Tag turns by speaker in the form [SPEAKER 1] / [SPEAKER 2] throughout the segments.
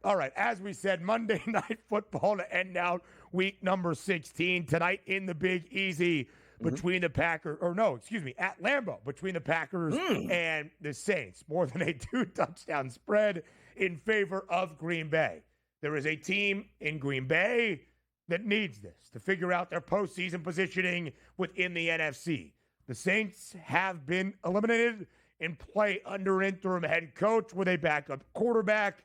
[SPEAKER 1] All right. As we said, Monday Night Football to end out week number 16. Tonight in the Big Easy between the Packers, at Lambeau, between the Packers and the Saints. More than a 2-touchdown spread in favor of Green Bay. There is a team in Green Bay that needs this to figure out their postseason positioning within the NFC. The Saints have been eliminated and play under interim head coach with a backup quarterback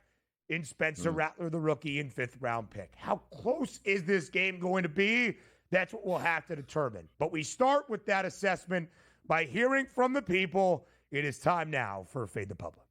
[SPEAKER 1] in Spencer Rattler, the rookie and 5th-round pick. How close is this game going to be? That's what we'll have to determine. But we start with that assessment by hearing from the people. It is time now for Fade the Public.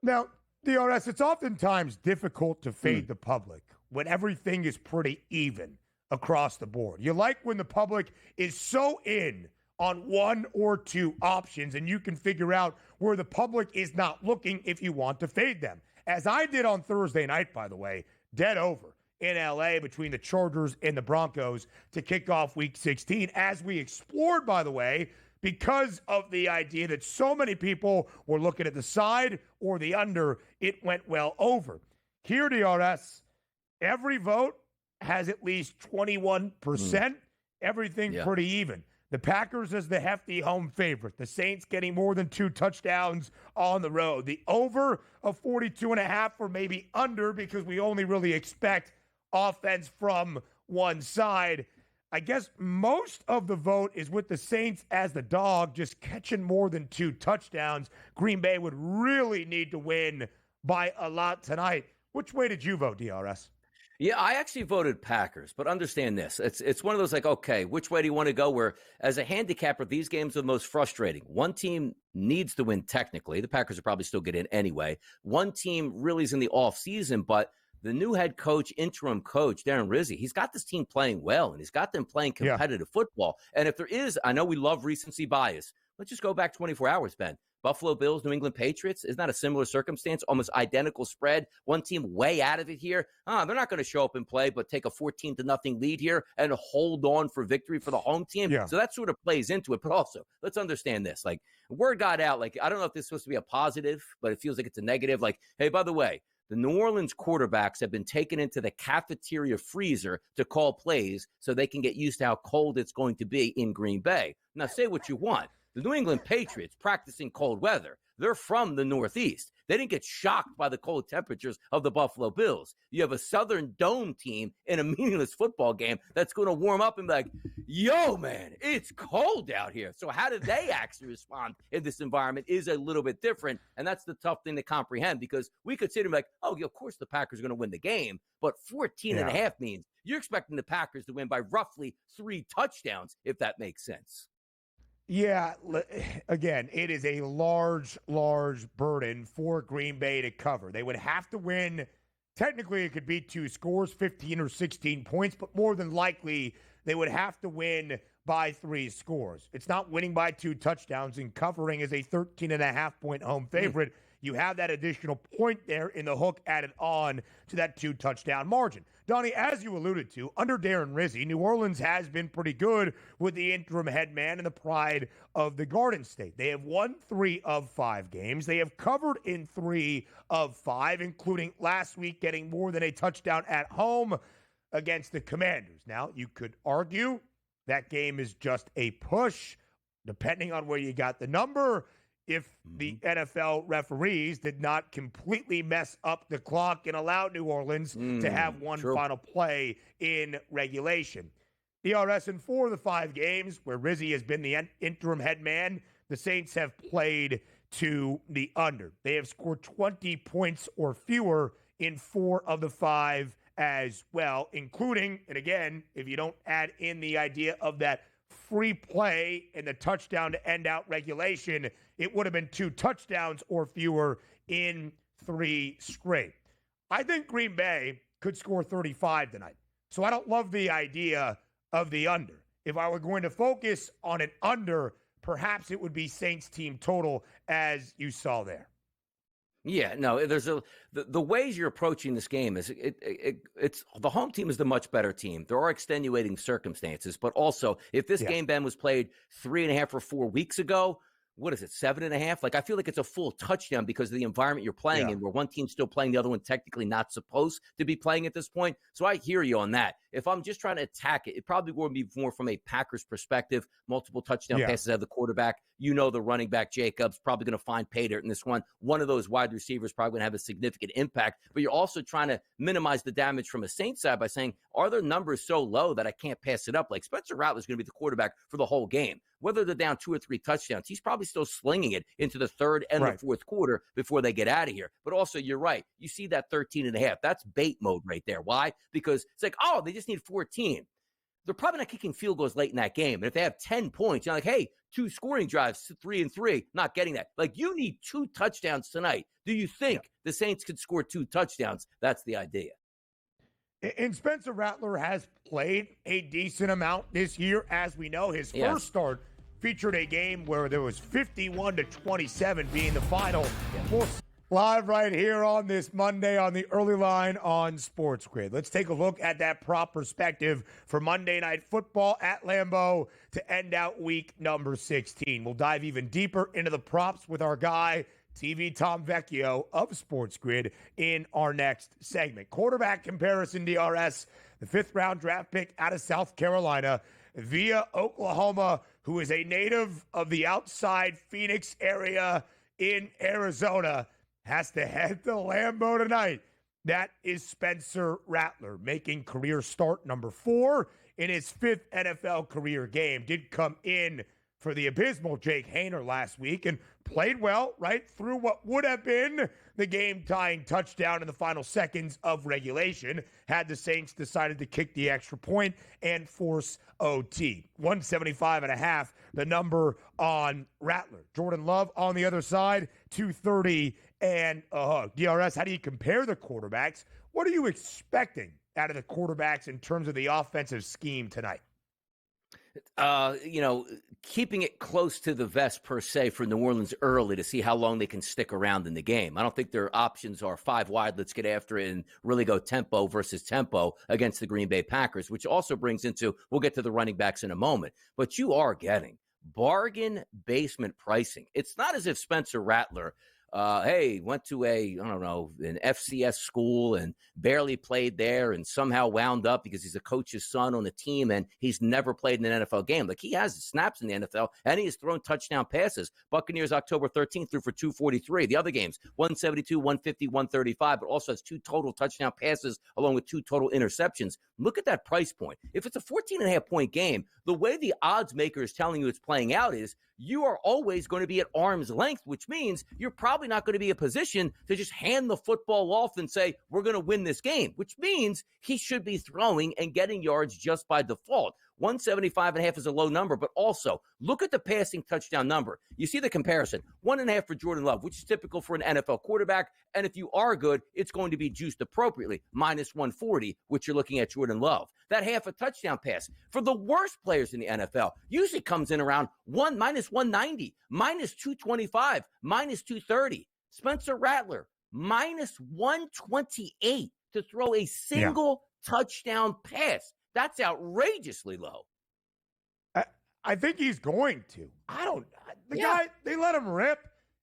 [SPEAKER 1] Now, DRS, it's oftentimes difficult to fade the public when everything is pretty even across the board. You like when the public is so in on one or two options and you can figure out where the public is not looking if you want to fade them. As I did on Thursday night, by the way, dead over in LA between the Chargers and the Broncos to kick off week 16, as we explored, by the way, because of the idea that so many people were looking at the side or the under, it went well over. Here, DRS, every vote has at least 21%. Everything pretty even. The Packers as the hefty home favorite. The Saints getting more than 2 touchdowns on the road. The over of 42.5 or maybe under because we only really expect offense from one side. I guess most of the vote is with the Saints as the dog, just catching more than 2 touchdowns. Green Bay would really need to win by a lot tonight. Which way did you vote, DRS?
[SPEAKER 2] Yeah, I actually voted Packers, but understand this. It's one of those like, okay, which way do you want to go? Where as a handicapper, these games are the most frustrating. One team needs to win technically. The Packers will probably still get in anyway. One team really is in the off season, but the new head coach, interim coach, Darren Rizzi, he's got this team playing well, and he's got them playing competitive football. And if there is, I know we love recency bias. Let's just go back 24 hours, Ben. Buffalo Bills, New England Patriots, isn't that a similar circumstance? Almost identical spread. One team way out of it here. They're not going to show up and play, but take a 14-0 lead here and hold on for victory for the home team. Yeah. So that sort of plays into it. But also, let's understand this. Like, word got out, like, I don't know if this is supposed to be a positive, but it feels like it's a negative. Like, hey, by the way, the New Orleans quarterbacks have been taken into the cafeteria freezer to call plays so they can get used to how cold it's going to be in Green Bay. Now, say what you want. The New England Patriots practicing cold weather. They're from the Northeast. They didn't get shocked by the cold temperatures of the Buffalo Bills. You have a Southern Dome team in a meaningless football game that's going to warm up and be like, yo, man, it's cold out here. So how did they actually respond in this environment is a little bit different, and that's the tough thing to comprehend because we could sit and be like, oh, yeah, of course the Packers are going to win the game, but 14.5 means you're expecting the Packers to win by roughly 3 touchdowns, if that makes sense.
[SPEAKER 1] Yeah, again, it is a large burden for Green Bay to cover. They would have to win. Technically, it could be 2 scores, 15 or 16 points, but more than likely, they would have to win by 3 scores. It's not winning by 2 touchdowns and covering as a 13.5-point home favorite. You have that additional point there in the hook added on to that 2-touchdown margin. Donnie, as you alluded to, under Darren Rizzi, New Orleans has been pretty good with the interim head man and the pride of the Garden State. They have won 3 of 5 games. They have covered in 3 of 5, including last week getting more than a touchdown at home against the Commanders. Now, you could argue that game is just a push, depending on where you got the number. If the NFL referees did not completely mess up the clock and allow New Orleans to have one final play in regulation. DRS in 4 of the 5 games where Rizzi has been the interim head man, the Saints have played to the under. They have scored 20 points or fewer in 4 of the 5 as well, including, and again, if you don't add in the idea of that free play and the touchdown to end out regulation, it would have been 2 touchdowns or fewer in 3 straight. I think Green Bay could score 35 tonight. So I don't love the idea of the under. If I were going to focus on an under, perhaps it would be Saints team total as you saw there.
[SPEAKER 2] Yeah, no, there's the ways you're approaching this game is it's the home team is the much better team. There are extenuating circumstances, but also if this
[SPEAKER 1] Yeah.
[SPEAKER 2] game, Ben, was played 3.5 or 4 weeks ago, what is it, 7.5? Like, I feel like it's a full touchdown because of the environment you're playing in, where one team's still playing, the other one technically not supposed to be playing at this point. So I hear you on that. If I'm just trying to attack it, it probably would be more from a Packers perspective. Multiple touchdown passes out of the quarterback. You know, the running back Jacobs probably going to find pay dirt in this one. One of those wide receivers probably going to have a significant impact. But you're also trying to minimize the damage from a Saints side by saying, are their numbers so low that I can't pass it up? Like, Spencer Rattler is going to be the quarterback for the whole game. Whether they're down 2 or 3 touchdowns, he's probably still slinging it into the third and the fourth quarter before they get out of here. But also, you're right. You see that 13.5. That's bait mode right there. Why? Because it's like, oh, they just need 14. They're probably not kicking field goals late in that game. And if they have 10 points, you're like, hey, 2 scoring drives, 3 and 3, not getting that. Like, you need 2 touchdowns tonight. Do you think the Saints could score 2 touchdowns? That's the idea.
[SPEAKER 1] And Spencer Rattler has played a decent amount this year. As we know, his first start featured a game where there was 51-27 being the final. Live right here on this Monday on the early line on SportsGrid. Let's take a look at that prop perspective for Monday Night Football at Lambeau to end out week number 16. We'll dive even deeper into the props with our guy, TV Tom Vecchio of SportsGrid, in our next segment. Quarterback comparison, DRS, the 5th-round draft pick out of South Carolina via Oklahoma, who is a native of the outside Phoenix area in Arizona, has to head to Lambeau tonight. That is Spencer Rattler, making career start number 4 in his 5th NFL career game. Did come in for the abysmal Jake Haener last week and played well right through what would have been the game-tying touchdown in the final seconds of regulation had the Saints decided to kick the extra point and force OT. 175.5, the number on Rattler. Jordan Love on the other side, 230 and a hug. DRS, how do you compare the quarterbacks? What are you expecting out of the quarterbacks in terms of the offensive scheme tonight?
[SPEAKER 2] Keeping it close to the vest per se for New Orleans early to see how long they can stick around in the game. I don't think their options are 5 wide, let's get after it and really go tempo versus tempo against the Green Bay Packers, which also brings into, we'll get to the running backs in a moment, but you are getting bargain basement pricing. It's not as if Spencer Rattler went to an FCS school and barely played there and somehow wound up because he's a coach's son on the team and he's never played in an NFL game. Like, he has snaps in the NFL and he has thrown touchdown passes. Buccaneers October 13th threw for 243. The other games, 172, 150, 135, but also has 2 total touchdown passes along with 2 total interceptions. Look at that price point. If it's a 14.5-point game, the way the odds maker is telling you it's playing out is you are always going to be at arm's length, which means you're probably not going to be in a position to just hand the football off and say, we're going to win this game, which means he should be throwing and getting yards just by default. 175.5 is a low number, but also look at the passing touchdown number. You see the comparison, 1.5 for Jordan Love, which is typical for an NFL quarterback. And if you are good, it's going to be juiced appropriately, minus 140, which you're looking at Jordan Love. That half a touchdown pass for the worst players in the NFL usually comes in around minus 190, minus 225, minus 230. Spencer Rattler, minus 128 to throw a single touchdown pass. That's outrageously low.
[SPEAKER 1] I think he's going to. Guy, they let him rip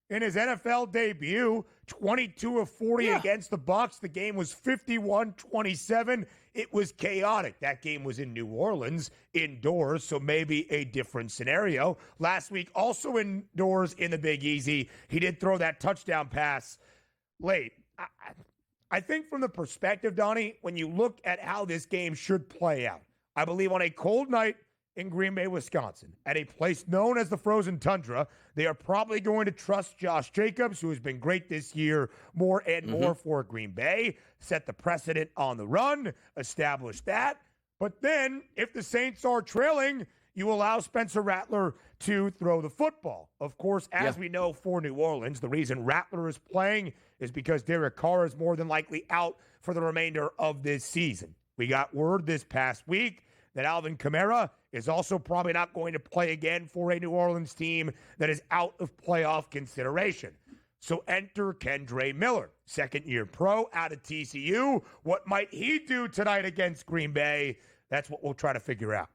[SPEAKER 1] in his NFL debut, 22 of 40 against the Bucs. The game was 51-27. It was chaotic. That game was in New Orleans, indoors, so maybe a different scenario. Last week, also indoors in the Big Easy, he did throw that touchdown pass late. I think from the perspective, Donnie, when you look at how this game should play out, I believe on a cold night in Green Bay, Wisconsin, at a place known as the Frozen Tundra, they are probably going to trust Josh Jacobs, who has been great this year, more and more for Green Bay, set the precedent on the run, establish that. But then, if the Saints are trailing, you allow Spencer Rattler to throw the football. Of course, as we know for New Orleans, the reason Rattler is playing is because Derek Carr is more than likely out for the remainder of this season. We got word this past week that Alvin Kamara is also probably not going to play again for a New Orleans team that is out of playoff consideration. So enter Kendre Miller, second-year pro out of TCU. What might he do tonight against Green Bay? That's what we'll try to figure out.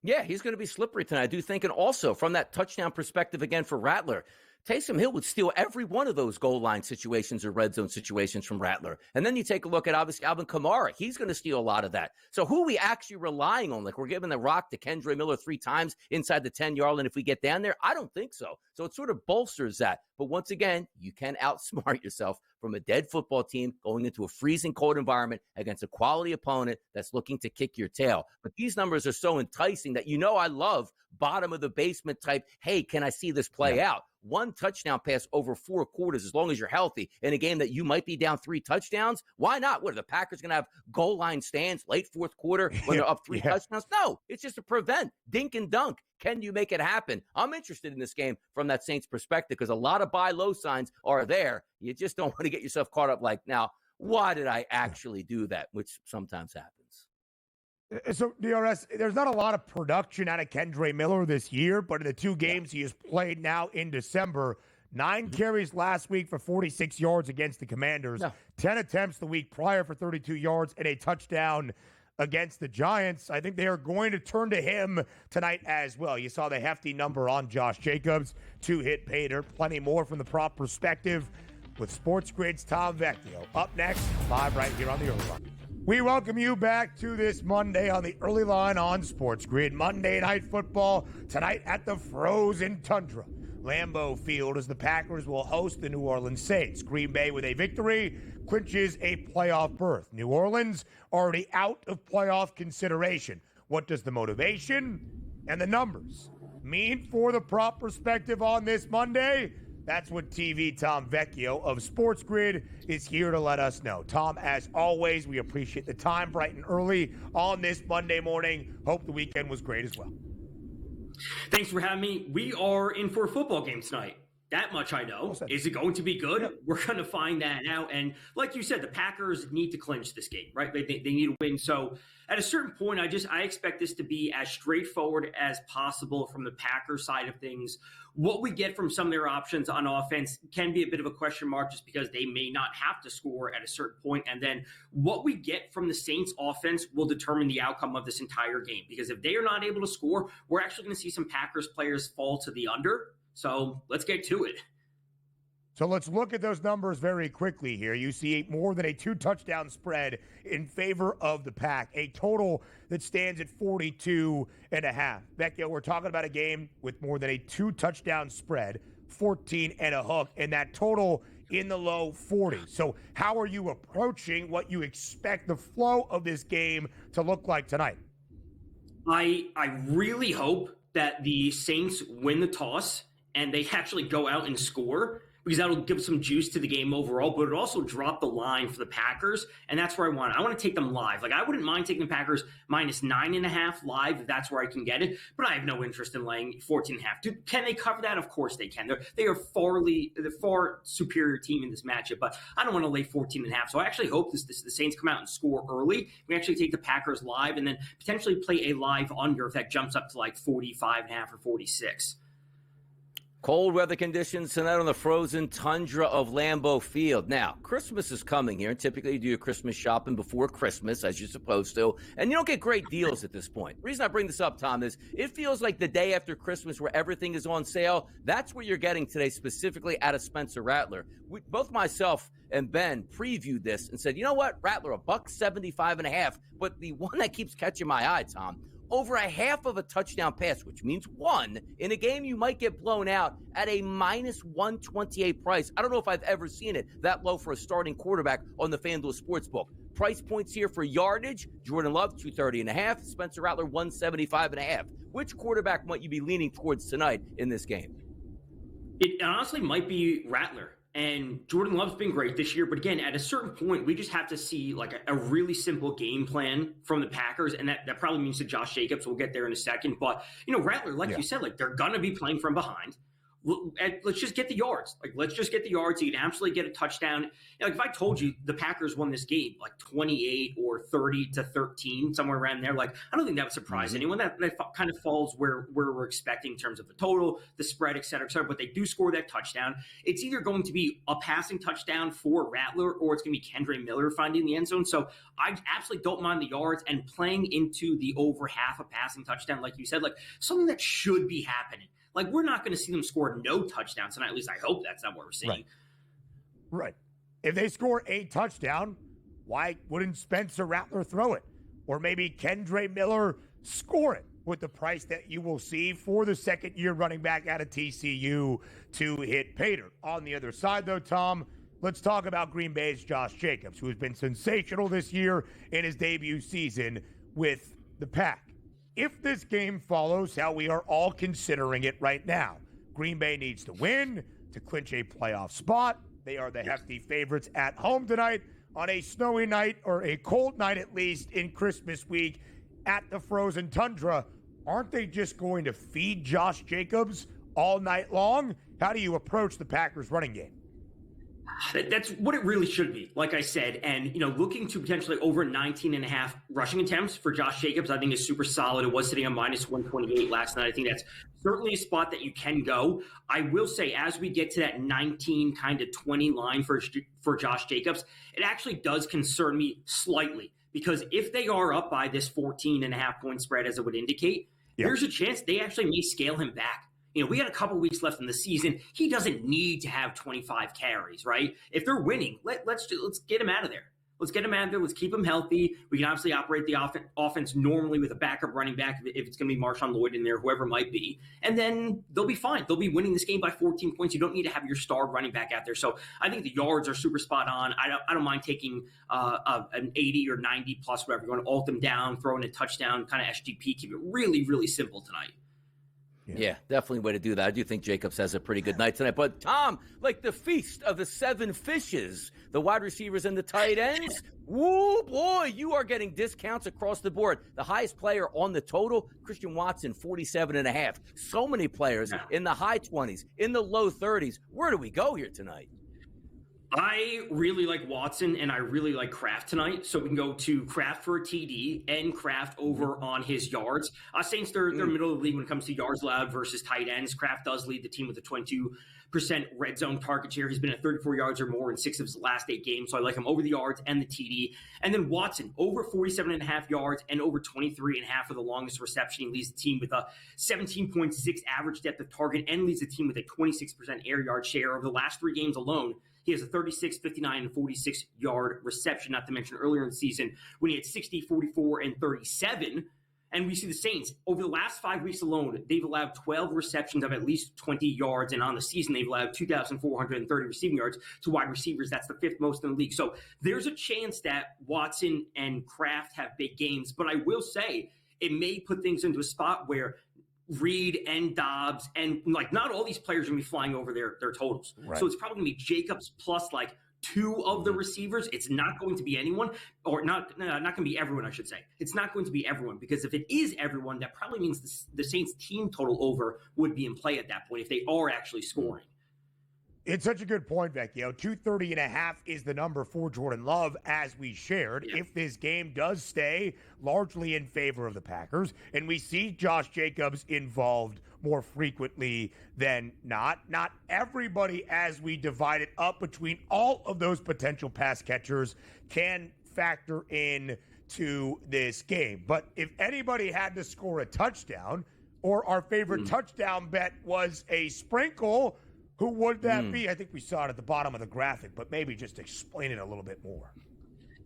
[SPEAKER 2] Yeah, he's going to be slippery tonight, I do think. And also, from that touchdown perspective again for Rattler, Taysom Hill would steal every one of those goal line situations or red zone situations from Rattler. And then you take a look at, obviously, Alvin Kamara. He's going to steal a lot of that. So who are we actually relying on? Like, we're giving the rock to Kendre Miller 3 times inside the 10-yard line if we get down there? I don't think so. So it sort of bolsters that. But once again, you can outsmart yourself from a dead football team going into a freezing cold environment against a quality opponent that's looking to kick your tail. But these numbers are so enticing that I love bottom of the basement type, hey, can I see this play out? 1 touchdown pass over 4 quarters, as long as you're healthy, in a game that you might be down 3 touchdowns. Why not? What, are the Packers going to have goal line stands late fourth quarter when they're up 3 touchdowns? No, it's just a prevent, dink and dunk. Can you make it happen? I'm interested in this game from that Saints perspective because a lot of buy low signs are there. You just don't want to get yourself caught up like, now, why did I actually do that? Which sometimes happens.
[SPEAKER 1] So, DRS, there's not a lot of production out of Kendre Miller this year, but in the 2 games he has played now in December, 9 carries last week for 46 yards against the Commanders, 10 attempts the week prior for 32 yards and a touchdown against the Giants. I think they are going to turn to him tonight as well. You saw the hefty number on Josh Jacobs, 2-hit pater, plenty more from the prop perspective with SportsGrid's Tom Vecchio. Up next, live right here on the Early Line. We welcome you back to this Monday on the Early Line on SportsGrid. Monday Night Football tonight at the frozen tundra. Lambeau Field as the Packers will host the New Orleans Saints. Green Bay with a victory clinches a playoff berth. New Orleans already out of playoff consideration. What does the motivation and the numbers mean for the prop perspective on this Monday? That's what TV Tom Vecchio of SportsGrid is here to let us know. Tom, as always, we appreciate the time bright and early on this Monday morning. Hope the weekend was great as well.
[SPEAKER 3] Thanks for having me. We are in for a football game tonight. That much I know. Is it going to be good? Yep. We're going to find that out. And like you said, the Packers need to clinch this game, right? They need to win. So at a certain point, I expect this to be as straightforward as possible from the Packers side of things. What we get from some of their options on offense can be a bit of a question mark just because they may not have to score at a certain point. And then what we get from the Saints offense will determine the outcome of this entire game. Because if they are not able to score, we're actually going to see some Packers players fall to the under. So let's get to it.
[SPEAKER 1] So let's look at those numbers very quickly here. You see more than a 2-touchdown spread in favor of the Pack, a total that stands at 42.5. Vecchio, we're talking about a game with more than a 2-touchdown spread, 14 and a hook, and that total in the low 40s. So how are you approaching what you expect the flow of this game to look like tonight?
[SPEAKER 3] I really hope that the Saints win the toss and they actually go out and score, because that'll give some juice to the game overall, but it'll also drop the line for the Packers, and that's where I want it. I want to take them live. Like, I wouldn't mind taking the Packers minus 9.5 live if that's where I can get it, but I have no interest in laying 14.5. Can they cover that? Of course they can. They are the far superior team in this matchup, but I don't want to lay 14.5. So I actually hope the Saints come out and score early. We actually take the Packers live and then potentially play a live under if that jumps up to like 45.5 or 46.
[SPEAKER 2] Cold weather conditions tonight on the frozen tundra of Lambeau Field. Now, Christmas is coming here, and typically you do your Christmas shopping before Christmas, as you're supposed to, and you don't get great deals at this point. The reason I bring this up, Tom, is it feels like the day after Christmas where everything is on sale. That's what you're getting today, specifically out of Spencer Rattler. Both myself and Ben previewed this and said, you know what, Rattler, $175.5, but the one that keeps catching my eye, Tom, over a half of a touchdown pass, which means 1, in a game you might get blown out at a minus 128 price. I don't know if I've ever seen it that low for a starting quarterback on the FanDuel Sportsbook. Price points here for yardage: Jordan Love, 230.5, Spencer Rattler, 175.5. Which quarterback might you be leaning towards tonight in this game?
[SPEAKER 3] It honestly might be Rattler. And Jordan Love's been great this year, but again, at a certain point, we just have to see like a really simple game plan from the Packers, and that probably means to Josh Jacobs. We'll get there in a second. But, Rattler, like you said, like they're going to be playing from behind. let's just get the yards. Like, let's just get the yards. You can absolutely get a touchdown. Like, if I told you the Packers won this game like 28 or 30-13, somewhere around there, like, I don't think that would surprise anyone. That kind of falls where we're expecting in terms of the total, the spread, et cetera, et cetera. But they do score that touchdown. It's either going to be a passing touchdown for Rattler, or it's going to be Kendre Miller finding the end zone. So I absolutely don't mind the yards, and playing into the over half a passing touchdown, like you said, like something that should be happening. Like, we're not going to see them score no touchdowns tonight. At least I hope that's not what we're seeing.
[SPEAKER 1] Right. If they score a touchdown, why wouldn't Spencer Rattler throw it? Or maybe Kendre Miller score it with the price that you will see for the second-year running back out of TCU to hit Pater. On the other side, though, Tom, let's talk about Green Bay's Josh Jacobs, who has been sensational this year in his debut season with the Pack. If this game follows how we are all considering it right now, Green Bay needs to win to clinch a playoff spot. They are the hefty favorites at home tonight on a snowy night, or a cold night at least, in Christmas week at the frozen tundra. Aren't they just going to feed Josh Jacobs all night long? How do you approach the Packers running game?
[SPEAKER 3] That's what it really should be, like I said. And, looking to potentially over 19.5 rushing attempts for Josh Jacobs, I think is super solid. It was sitting on minus 128 last night. I think that's certainly a spot that you can go. I will say, as we get to that 19 kind of 20 line for Josh Jacobs, it actually does concern me slightly, because if they are up by this 14.5 point spread, as it would indicate, there's a chance they actually may scale him back. We got a couple weeks left in the season. He doesn't need to have 25 carries, right? If they're winning, let's get him out of there. Let's get him out of there. Let's keep him healthy. We can obviously operate the offense normally with a backup running back if it's going to be Marshawn Lloyd in there, whoever it might be. And then they'll be fine. They'll be winning this game by 14 points. You don't need to have your star running back out there. So I think the yards are super spot on. I don't mind taking an 80 or 90 plus, whatever. You want to alt them down, throw in a touchdown, kind of SGP. Keep it really, really simple tonight.
[SPEAKER 2] Yeah, definitely a way to do that. I do think Jacobs has a pretty good night tonight. But, Tom, like the feast of the 7 fishes, the wide receivers and the tight ends, woo, boy, you are getting discounts across the board. The highest player on the total, Christian Watson, 47.5. So many players in the high 20s, in the low 30s. Where do we go here tonight?
[SPEAKER 3] I really like Watson, and I really like Kraft tonight. So we can go to Kraft for a TD and Kraft over on his yards. Saints, they're middle of the league when it comes to yards allowed versus tight ends. Kraft does lead the team with a 22% red zone target share. He's been at 34 yards or more in 6 of his last 8 games. So I like him over the yards and the TD. And then Watson, over 47.5 yards and over 23.5 for the longest reception. He leads the team with a 17.6 average depth of target and leads the team with a 26% air yard share. Over the last 3 games alone, he has a 36, 59, and 46-yard reception, not to mention earlier in the season when he had 60, 44, and 37. And we see the Saints, over the last 5 weeks alone, they've allowed 12 receptions of at least 20 yards. And on the season, they've allowed 2,430 receiving yards to wide receivers. That's the 5th most in the league. So there's a chance that Watson and Kraft have big games. But I will say it may put things into a spot where Reed and Dobbs and not all these players are going to be flying over their totals. Right. So it's probably going to be Jacobs plus 2 of the receivers. It's not going to be anyone, or not going to be everyone, I should say. It's not going to be everyone, because if it is everyone, that probably means the Saints team total over would be in play at that point if they are actually scoring.
[SPEAKER 1] It's such a good point, Vecchio. 230.5 is the number for Jordan Love, as we shared. Yeah. If this game does stay largely in favor of the Packers, and we see Josh Jacobs involved more frequently than not everybody, as we divide it up between all of those potential pass catchers, can factor in to this game. But if anybody had to score a touchdown, or our favorite touchdown bet was a sprinkle, who would that be? I think we saw it at the bottom of the graphic, but maybe just explain it a little bit more.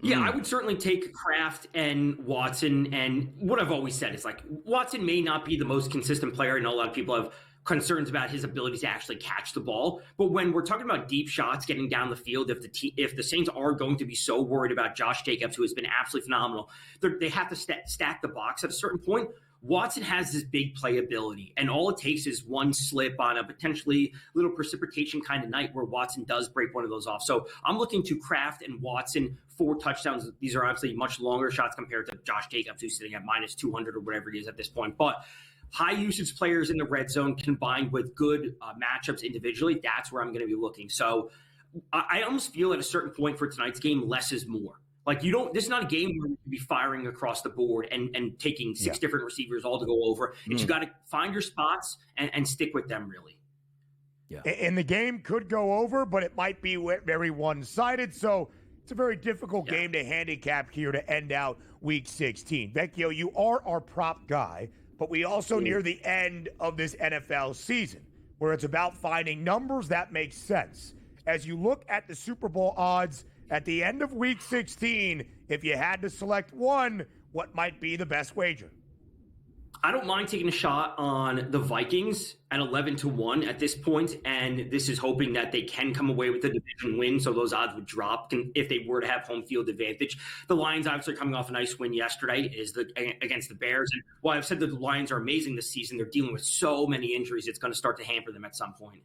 [SPEAKER 3] Yeah, I would certainly take Kraft and Watson. And what I've always said is Watson may not be the most consistent player. I know a lot of people have concerns about his ability to actually catch the ball. But when we're talking about deep shots getting down the field, if the Saints are going to be so worried about Josh Jacobs, who has been absolutely phenomenal, they have to stack the box at a certain point. Watson has this big playability, and all it takes is one slip on a potentially little precipitation kind of night where Watson does break one of those off. So I'm looking to Kraft and Watson 4 touchdowns. These are obviously much longer shots compared to Josh Jacobs, who's sitting at minus 200 or whatever it is at this point. But high usage players in the red zone combined with good matchups individually, that's where I'm going to be looking. So I almost feel at a certain point for tonight's game, less is more. Like this is not a game where you can be firing across the board and taking six different receivers all to go over. It's you got to find your spots and stick with them really.
[SPEAKER 1] Yeah. And the game could go over, but it might be very one-sided. So it's a very difficult game to handicap here to end out Week 16. Vecchio, you are our prop guy, but we also near the end of this NFL season where it's about finding numbers that make sense. As you look at the Super Bowl odds at the end of Week 16, if you had to select one, what might be the best wager?
[SPEAKER 3] I don't mind taking a shot on the Vikings at 11-1 at this point, and this is hoping that they can come away with a division win, so those odds would drop if they were to have home field advantage. The Lions obviously coming off a nice win yesterday against the Bears, and while I've said that the Lions are amazing this season, they're dealing with so many injuries, it's going to start to hamper them at some point.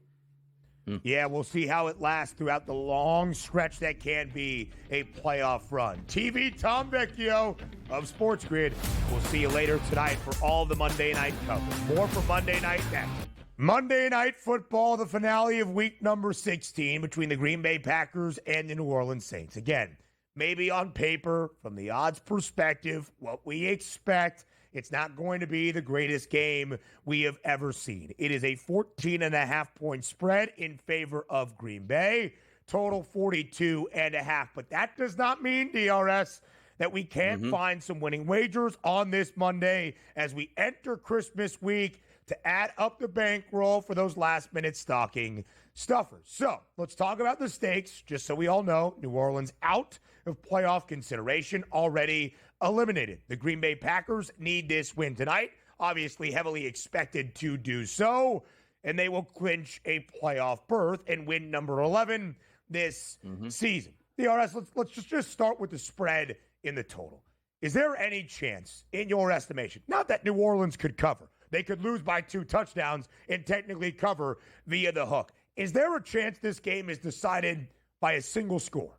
[SPEAKER 1] Yeah, we'll see how it lasts throughout the long stretch that can be a playoff run. TV Tom Vecchio of SportsGrid. We'll see you later tonight for all the Monday night coverage. More for Monday night next. Monday Night Football, the finale of week number 16 between the Green Bay Packers and the New Orleans Saints. Again, maybe on paper, from the odds perspective, what we expect, it's not going to be the greatest game we have ever seen. It is a 14.5-point spread in favor of Green Bay, total 42.5. But that does not mean, DRS, that we can't find some winning wagers on this Monday as we enter Christmas week to add up the bankroll for those last-minute stocking stuffers. So let's talk about the stakes, just so we all know. New Orleans out of playoff consideration, already eliminated. The Green Bay Packers need this win tonight, obviously heavily expected to do so, and they will clinch a playoff berth and win number 11 this season. DRS, let's just start with the spread in the total. Is there any chance, in your estimation, not that New Orleans could cover, they could lose by 2 touchdowns and technically cover via the hook. Is there a chance this game is decided by a single score?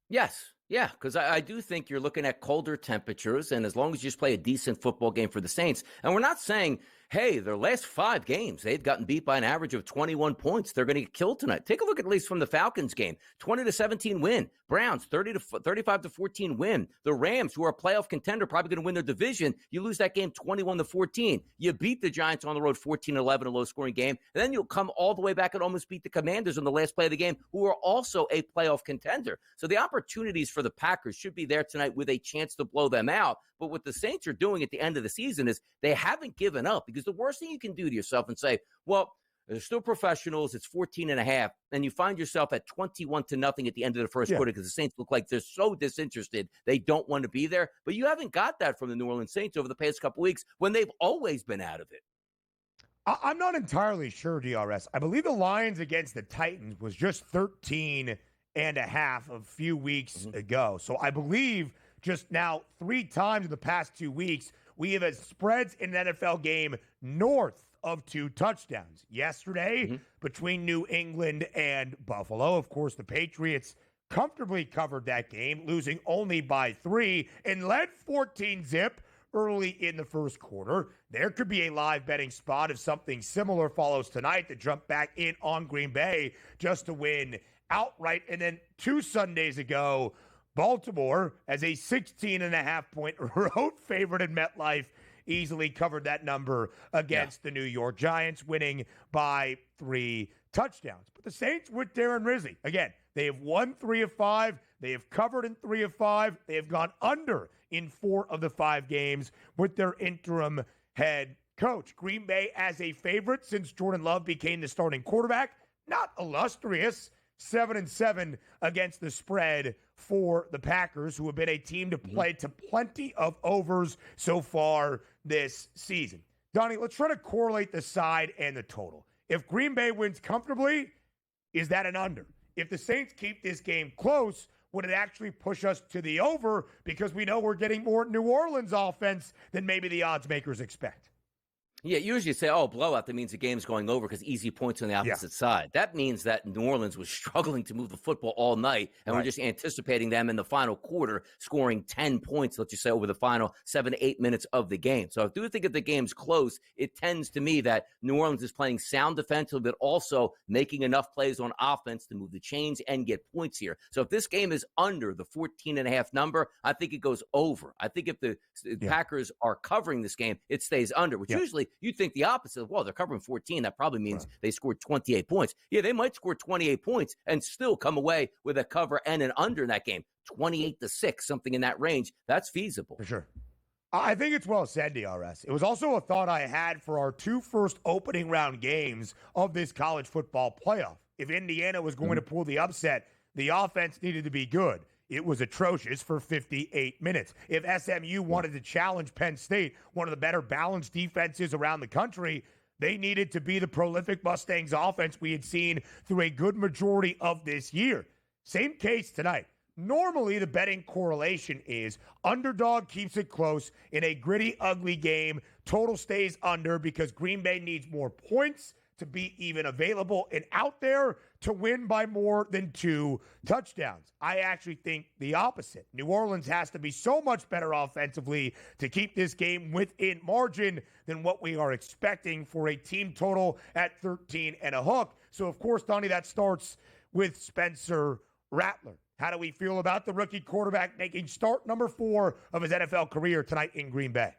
[SPEAKER 2] Yes. Yeah, because I do think you're looking at colder temperatures, and as long as you just play a decent football game for the Saints, and we're not saying, hey, their last 5 games, they've gotten beat by an average of 21 points. They're going to get killed tonight. Take a look at least from the Falcons game, 20-17 win. Browns, 35-14 win. The Rams, who are a playoff contender, probably going to win their division. You lose that game 21-14. You beat the Giants on the road 14-11, a low-scoring game. And then you'll come all the way back and almost beat the Commanders on the last play of the game, who are also a playoff contender. So the opportunities for the Packers should be there tonight with a chance to blow them out. But what the Saints are doing at the end of the season is they haven't given up, because the worst thing you can do to yourself and say, well, they're still professionals, it's 14.5, and you find yourself at 21-0 at the end of the first quarter because the Saints look like they're so disinterested, they don't want to be there. But you haven't got that from the New Orleans Saints over the past couple weeks when they've always been out of it.
[SPEAKER 1] I'm not entirely sure, DRS. I believe the Lions against the Titans was just 13.5 a few weeks ago. So I believe just now 3 times in the past 2 weeks, we have had spreads in an NFL game north of 2 touchdowns. Yesterday, between New England and Buffalo, of course, the Patriots comfortably covered that game, losing only by 3 and led 14-zip early in the first quarter. There could be a live betting spot if something similar follows tonight to jump back in on Green Bay just to win outright. And then 2 Sundays ago, Baltimore, as a 16.5-point road favorite in MetLife, easily covered that number against the New York Giants, winning by 3 touchdowns. But the Saints with Darren Rizzi, again, they have won 3 of 5. They have covered in 3 of 5. They have gone under in 4 of the 5 games with their interim head coach. Green Bay as a favorite since Jordan Love became the starting quarterback. Not illustrious. 7-7 against the spread for the Packers, who have been a team to play to plenty of overs so far this season. Donnie, let's try to correlate the side and the total. If Green Bay wins comfortably, is that an under? If the Saints keep this game close, would it actually push us to the over because we know we're getting more New Orleans offense than maybe the odds makers expect?
[SPEAKER 2] Yeah, usually you say, oh, blowout, that means the game's going over because easy points on the opposite side. That means that New Orleans was struggling to move the football all night, and we're just anticipating them in the final quarter scoring 10 points, let's just say, over the final 7 to 8 minutes of the game. So I do think if the game's close, it tends to me that New Orleans is playing sound defensively, but also making enough plays on offense to move the chains and get points here. So if this game is under the 14.5 number, I think it goes over. I think if the Packers are covering this game, it stays under, which usually you'd think the opposite. Well, they're covering 14. That probably means they scored 28 points. Yeah, they might score 28 points and still come away with a cover and an under in that game. 28-6, something in that range. That's feasible.
[SPEAKER 1] For sure. I think it's well said, DRS. It was also a thought I had for our two first opening round games of this college football playoff. If Indiana was going to pull the upset, the offense needed to be good. It was atrocious for 58 minutes. If SMU wanted to challenge Penn State, one of the better balanced defenses around the country, they needed to be the prolific Mustangs offense we had seen through a good majority of this year. Same case tonight. Normally, the betting correlation is underdog keeps it close in a gritty, ugly game. Total stays under because Green Bay needs more points to be even available and out there to win by more than 2 touchdowns. I actually think the opposite. New Orleans has to be so much better offensively to keep this game within margin than what we are expecting for a team total at 13 and a hook. So, of course, Donnie, that starts with Spencer Rattler. How do we feel about the rookie quarterback making start number 4 of his NFL career tonight in Green Bay?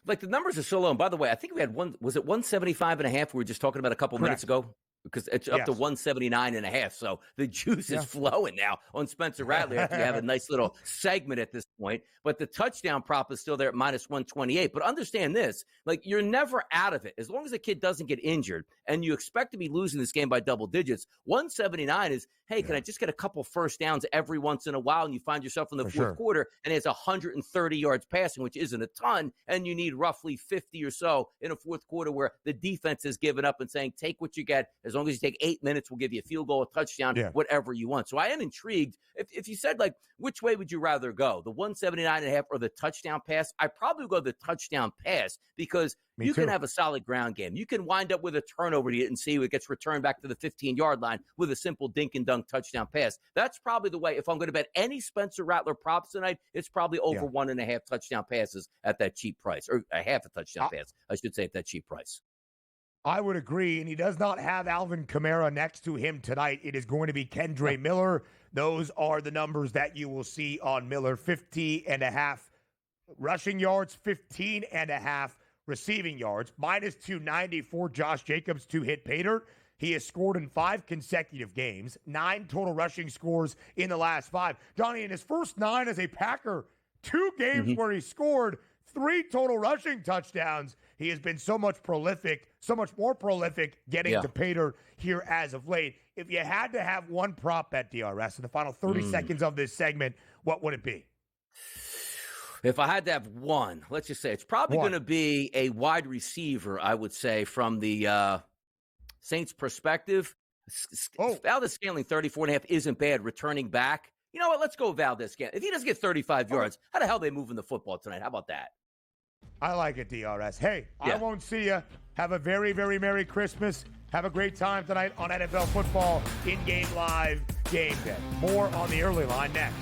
[SPEAKER 2] Like, the numbers are so low. And by the way, I think we had was it 175.5 we were just talking about a couple minutes ago? Because it's up to 179.5. So the juice is flowing now on Spencer Rattler after you have a nice little segment at this point. But the touchdown prop is still there at minus 128. But understand this, like, you're never out of it. As long as the kid doesn't get injured and you expect to be losing this game by double digits, 179 is, hey, can I just get a couple first downs every once in a while? And you find yourself in the fourth quarter and it's 130 yards passing, which isn't a ton. And you need roughly 50 or so in a fourth quarter where the defense has given up and saying, take what you get. As long as you take 8 minutes, we'll give you a field goal, a touchdown, whatever you want. So I am intrigued. If you said, like, which way would you rather go, the 179.5 or the touchdown pass? I probably go the touchdown pass because you can have a solid ground game. You can wind up with a turnover and see who gets returned back to the 15-yard line with a simple dink and dunk touchdown pass. That's probably the way. If I'm going to bet any Spencer Rattler props tonight, it's probably over 1.5 touchdown passes at that cheap price, or a half a touchdown pass, I should say, at that cheap price.
[SPEAKER 1] I would agree, and he does not have Alvin Kamara next to him tonight. It is going to be Kendre Miller. Those are the numbers that you will see on Miller. 50.5 rushing yards, 15.5 receiving yards, minus 290 for Josh Jacobs to hit Pater. He has scored in 5 consecutive games, 9 total rushing scores in the last 5. Johnny, in his first 9 as a Packer, 2 games where he scored 3 total rushing touchdowns. He has been so much more prolific getting to Pater here as of late. If you had to have one prop bet, DRS, in the final 30 seconds of this segment, what would it be?
[SPEAKER 2] If I had to have one, let's just say it's probably going to be a wide receiver, I would say, from the Saints' perspective. Valdez-Scantling, 34.5 isn't bad returning back. You know what? Let's go Valdez-Scantling. If he doesn't get 35 yards, how the hell are they moving the football tonight? How about that?
[SPEAKER 1] I like it, DRS. Hey, I won't see you. Have a very, very Merry Christmas. Have a great time tonight on NFL Football In-Game Live Game Day. More on the early line next.